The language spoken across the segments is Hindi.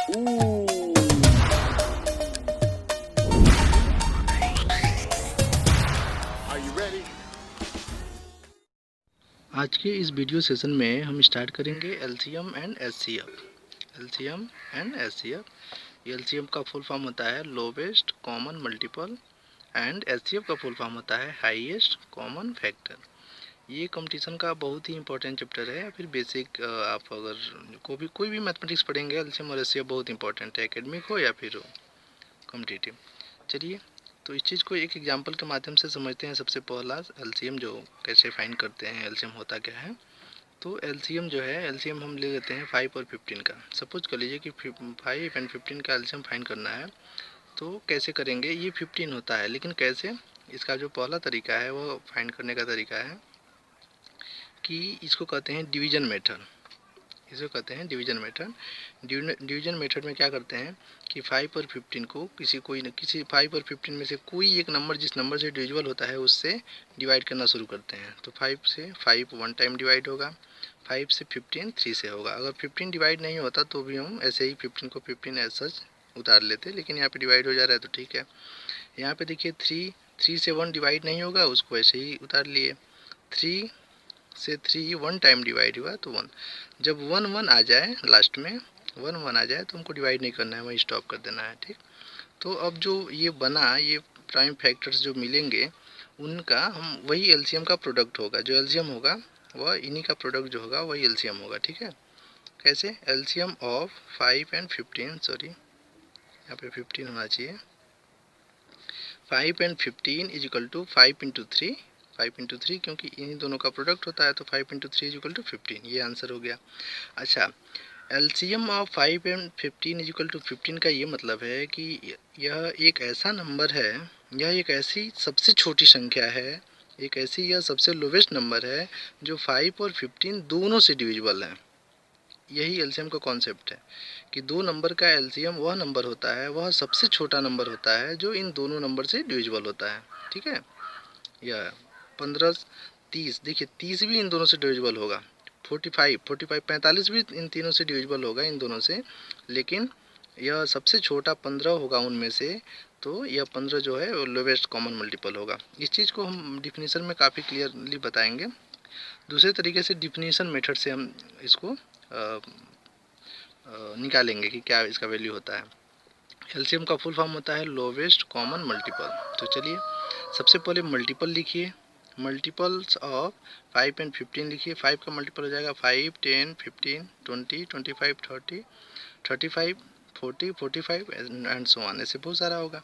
आज के इस वीडियो सेशन में हम स्टार्ट करेंगे LCM and HCF. LCM and HCF. LCM का फुल फॉर्म होता है lowest common multiple and HCF का फुल फॉर्म होता है हाईएस्ट कॉमन फैक्टर। ये कंपटीशन का बहुत ही इंपॉर्टेंट चैप्टर है। फिर बेसिक आप अगर कोई भी मैथमेटिक्स पढ़ेंगे, एलसीएम और एचसीएफ बहुत इंपॉर्टेंट है, एकेडमिक हो या फिर कॉम्पिटिटिव। चलिए तो इस चीज़ को एक एग्जांपल के माध्यम से समझते हैं। सबसे पहला एलसीएम जो कैसे फाइंड करते हैं, एलसीएम होता क्या है। तो एलसीएम जो है, एलसीएम हम ले लेते हैं 5 और 15 का। सपोज कर लीजिए कि 5 एंड 15 का एलसीएम फाइंड करना है। तो कैसे करेंगे, ये 15 होता है, लेकिन कैसे, इसका जो पहला तरीका है वो फाइंड करने का तरीका है कि इसको कहते हैं डिवीजन मेथड। इसको कहते हैं डिवीजन मेथड। डिवीजन मेथड में क्या करते हैं कि 5 और 15 को किसी 5 और 15 में से कोई एक नंबर जिस नंबर से डिविजिबल होता है उससे डिवाइड करना शुरू करते हैं। तो 5 से 5 1 टाइम डिवाइड होगा, 5 से 15 3 से होगा। अगर 15 डिवाइड नहीं होता तो भी हम ऐसे ही 15 को 15 एज सच उतार लेते, लेकिन यहाँ पे डिवाइड हो जा रहा है तो ठीक है। यहाँ पे देखिए 3 से 1 डिवाइड नहीं होगा, उसको ऐसे ही उतार लिए। 3 से 3 1 टाइम डिवाइड हुआ तो 1। जब 1 1 आ जाए, लास्ट में 1 1 आ जाए तो हमको डिवाइड नहीं करना है, वहीं स्टॉप कर देना है, ठीक। तो अब जो ये बना, ये प्राइम फैक्टर्स जो मिलेंगे उनका हम वही एलसीएम का प्रोडक्ट होगा। जो एलसीएम होगा वह इन्हीं का प्रोडक्ट जो होगा वही एलसीएम होगा, ठीक है। कैसे, एलसीएम ऑफ 5 एंड 15, सॉरी यहाँ पे 15 होना चाहिए। 5 and 15 is equal to 5 into 3, 5 into 3, क्योंकि इन्हीं दोनों का प्रोडक्ट होता है तो 5 इंटू 3 इज इक्वल टू 15। ये आंसर हो गया। अच्छा, LCM of 5 and 15 is equal to 15 का ये मतलब है कि यह एक ऐसा नंबर है, यह एक ऐसी सबसे छोटी संख्या है, एक ऐसी यह सबसे लोवेस्ट नंबर है जो 5 और 15 दोनों से डिविजिबल है। यही एलसीएम का कॉन्सेप्ट है कि दो नंबर का एलसीएम वह नंबर होता है, वह सबसे छोटा नंबर होता है जो इन दोनों नंबर से डिविजिबल होता है, ठीक है। यह 15 30, देखिए 30 भी इन दोनों से डिविजिबल होगा। 45 45 भी इन तीनों से डिविजिबल होगा, इन दोनों से, लेकिन यह सबसे छोटा 15 होगा उनमें से। तो यह 15 जो है वो लोवेस्ट कॉमन मल्टीपल होगा। इस चीज़ को हम डिफिनीशन में काफ़ी क्लियरली बताएंगे। दूसरे तरीके से डिफिनीशन मेथड से हम इसको निकालेंगे कि क्या इसका वैल्यू होता है। एलसीएम का फुल फॉर्म होता है लोवेस्ट कॉमन मल्टीपल। तो चलिए सबसे पहले मल्टीपल लिखिए। मल्टीपल्स ऑफ 5 एंड 15 लिखिए। 5 का मल्टीपल हो जाएगा 5 10 15 20 25 30 35 40 45 एंड सो ऑन, ऐसे बहुत सारा होगा।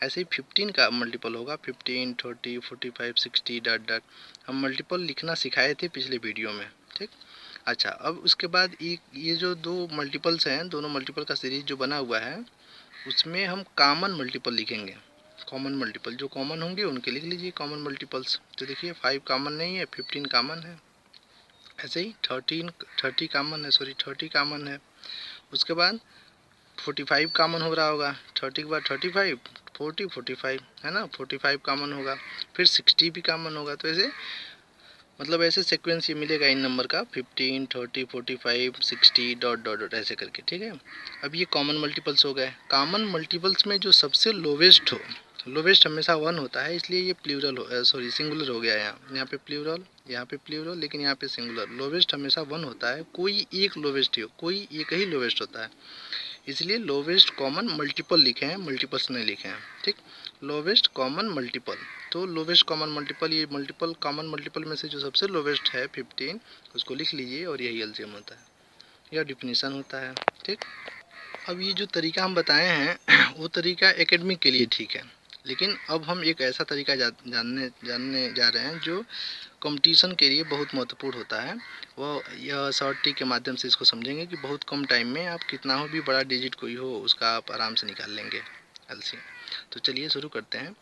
ऐसे ही 15 का मल्टीपल होगा 15 30 45 60 डॉट डॉट। हम मल्टीपल लिखना सिखाए थे पिछले वीडियो में, ठीक। अच्छा, अब उसके बाद ये जो दो मल्टीपल्स हैं, दोनों मल्टीपल का सीरीज जो बना हुआ है उसमें हम कॉमन मल्टीपल लिखेंगे। कॉमन मल्टीपल जो कॉमन होंगे उनके लिख लीजिए कॉमन मल्टीपल्स। तो देखिए 5 कॉमन नहीं है, 15 कॉमन है। ऐसे ही 30 कॉमन है, सॉरी 30 कॉमन है। उसके बाद 45 कॉमन हो रहा होगा, 30 के बाद 35 40 45 है ना, 45 कॉमन होगा। फिर 60 भी कॉमन होगा। तो ऐसे मतलब ऐसे सीक्वेंस ये मिलेगा इन नंबर का 15 30 45 60 डॉट डॉट डॉट ऐसे करके, ठीक है। अब ये कॉमन मल्टीपल्स हो गए। कॉमन मल्टीपल्स में जो सबसे लोवेस्ट हो, लोवेस्ट हमेशा 1 होता है, इसलिए ये प्लूरल हो, सॉरी सिंगुलर हो गया। यहाँ पे प्लूरल, यहाँ पे प्लूरल, लेकिन यहाँ पे सिंगुलर। लोवेस्ट हमेशा 1 होता है, कोई एक लोवेस्ट ही हो, कोई एक ही लोवेस्ट होता है, इसलिए लोवेस्ट कॉमन मल्टीपल लिखे हैं, मल्टीपल्स नहीं लिखे हैं, ठीक। लोवेस्ट कॉमन मल्टीपल, तो लोवेस्ट कॉमन मल्टीपल, ये मल्टीपल कॉमन मल्टीपल में से जो सबसे लोवेस्ट है 15, उसको लिख लीजिए और यही एलसीएम होता है, यह डिफिनीशन होता है, ठीक। अब ये जो तरीका हम बताए हैं वो तरीका एकेडमिक के लिए ठीक है, लेकिन अब हम एक ऐसा तरीका जानने जा रहे हैं जो कंपटीशन के लिए बहुत महत्वपूर्ण होता है। वो यह शॉर्ट ट्रिक के माध्यम से इसको समझेंगे कि बहुत कम टाइम में आप कितना हो भी बड़ा डिजिट कोई हो उसका आप आराम से निकाल लेंगे एलसीएम। तो चलिए शुरू करते हैं।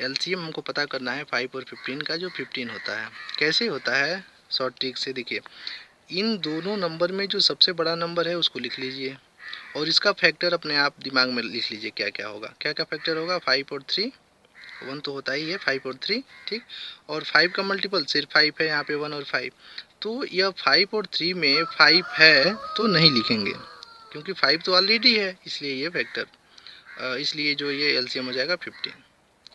एलसीएम हमको पता करना है 5 और 15 का, जो 15 होता है। कैसे होता है, शॉर्ट ट्रिक से देखिए, इन दोनों नंबर में जो सबसे बड़ा नंबर है उसको लिख लीजिए और इसका फैक्टर अपने आप दिमाग में लिख लीजिए क्या क्या होगा। क्या क्या फैक्टर होगा, 5 और 3, 1 तो होता ही है, 5 और 3, ठीक। और 5 का मल्टीपल सिर्फ 5 है, यहाँ पे 1 और 5। तो यह 5 और 3 में 5 है तो नहीं लिखेंगे, क्योंकि 5 तो ऑलरेडी है, इसलिए ये फैक्टर, इसलिए जो ये एलसीएम हो जाएगा 15।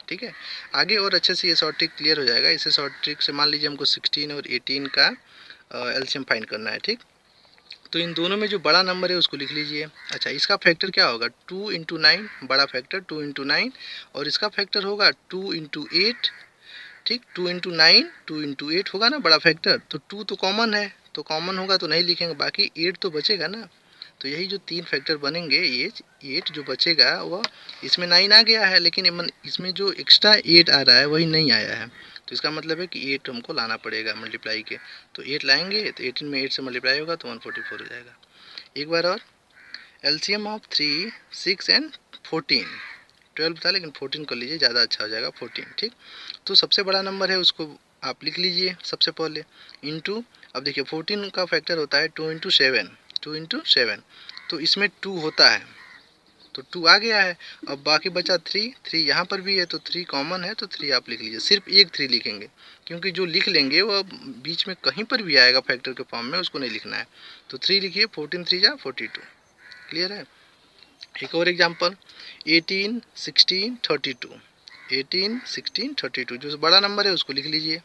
ठीक है, आगे और अच्छे से ये शॉर्ट ट्रिक क्लियर हो जाएगा। इसे शॉर्ट ट्रिक से मान लीजिए हमको 16 और 18 का एलसीएम फाइंड करना है। ठीक, तो इन दोनों में जो बड़ा नंबर है उसको लिख लीजिए। अच्छा, इसका फैक्टर क्या होगा, 2 इंटू 9, बड़ा फैक्टर 2 इंटू 9, और इसका फैक्टर होगा 2 इंटू 8। ठीक, 2 इंटू 9, 2 इंटू 8 होगा ना बड़ा फैक्टर, तो 2 तो कॉमन है, तो कॉमन होगा तो नहीं लिखेंगे, बाकी 8 तो बचेगा ना। तो यही जो 3 फैक्टर बनेंगे, ये 8 जो बचेगा वह, इसमें 9 आ गया है, लेकिन इसमें जो एक्स्ट्रा 8 आ रहा है वही नहीं आया है, तो इसका मतलब है कि 8 हमको लाना पड़ेगा मल्टीप्लाई के। तो 8 लाएंगे तो 18 में 8 से मल्टीप्लाई होगा तो 144 हो जाएगा। एक बार और, एलसीएम ऑफ 3, 6 एंड 14, 12 था लेकिन 14 कर लीजिए, ज़्यादा अच्छा हो जाएगा 14। ठीक, तो सबसे बड़ा नंबर है उसको आप लिख लीजिए सबसे पहले, इंटू, अब देखिए 14 का फैक्टर होता है 2 इंटू 7, 2 इंटू 7, तो इसमें 2 होता है, तो 2 आ गया है। अब बाकी बचा 3, 3 यहाँ पर भी है तो 3 कॉमन है, तो 3 आप लिख लीजिए, सिर्फ एक 3 लिखेंगे, क्योंकि जो लिख लेंगे वो बीच में कहीं पर भी आएगा फैक्टर के फॉर्म में, उसको नहीं लिखना है। तो 3 लिखिए, 14 3 जा 42। क्लियर है। एक और एग्जांपल, 18 16 32, 18 16 32 जो बड़ा नंबर है उसको लिख लीजिए।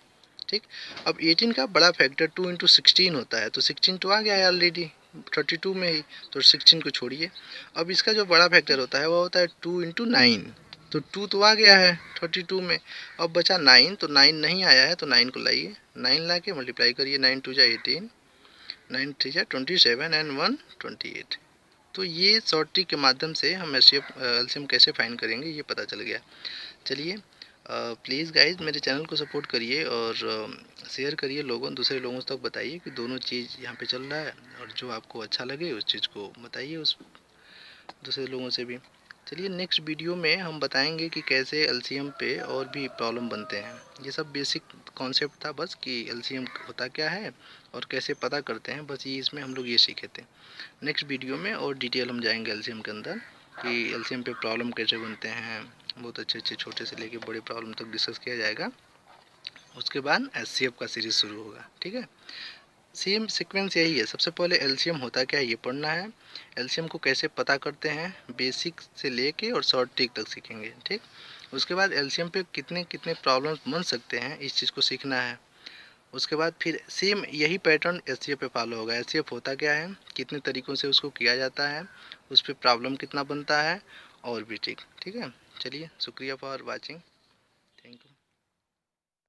ठीक, अब 18 का बड़ा फैक्टर 2 इंटू 16 होता है, तो 16 तो आ गया है ऑलरेडी 32 में ही, तो 16 को छोड़िए। अब इसका जो बड़ा फैक्टर होता है वो होता है 2 इंटू 9, तो 2 तो आ गया है 32 में, अब बचा 9, तो 9 नहीं आया है, तो 9 को लाइए, 9 ला के मल्टीप्लाई करिए, 9 2 जा 18, 9 3 जा 27 एंड 1 28। तो ये शॉर्ट ट्रिक के माध्यम से हम एलसीएम कैसे फाइंड करेंगे ये पता चल गया। चलिए, प्लीज़ गाइज मेरे चैनल को सपोर्ट करिए और शेयर करिए, दूसरे लोगों तक बताइए कि दोनों चीज़ यहाँ पे चल रहा है, और जो आपको अच्छा लगे उस चीज़ को बताइए उस दूसरे लोगों से भी। चलिए, नेक्स्ट वीडियो में हम बताएंगे कि कैसे एलसीएम पे और भी प्रॉब्लम बनते हैं। ये सब बेसिक कॉन्सेप्ट था बस, कि एलसीएम होता क्या है और कैसे पता करते हैं, बस ये इसमें हम लोग ये सीखे थे। नेक्स्ट वीडियो में और डिटेल हम जाएंगे एलसीएम के अंदर, कि एलसीएम पे प्रॉब्लम कैसे बनते हैं, बहुत अच्छे अच्छे छोटे से लेके बड़े प्रॉब्लम तक डिस्कस किया जाएगा। उसके बाद एचसीएफ का सीरीज़ शुरू होगा। ठीक है, सेम सीक्वेंस यही है, सबसे पहले एलसीएम होता क्या है ये पढ़ना है, एलसीएम को कैसे पता करते हैं बेसिक से लेके और शॉर्ट ट्रिक तक सीखेंगे। ठीक, उसके बाद एलसीएम पे कितने कितने प्रॉब्लम्स बन सकते हैं इस चीज़ को सीखना है। उसके बाद फिर सेम यही पैटर्न एचसीएफ पे फॉलो होगा। एचसीएफ होता क्या है, कितने तरीक़ों से उसको किया जाता है, उस पर प्रॉब्लम कितना बनता है, और भी ठीक है। चलिए, शुक्रिया फॉर वाचिंग।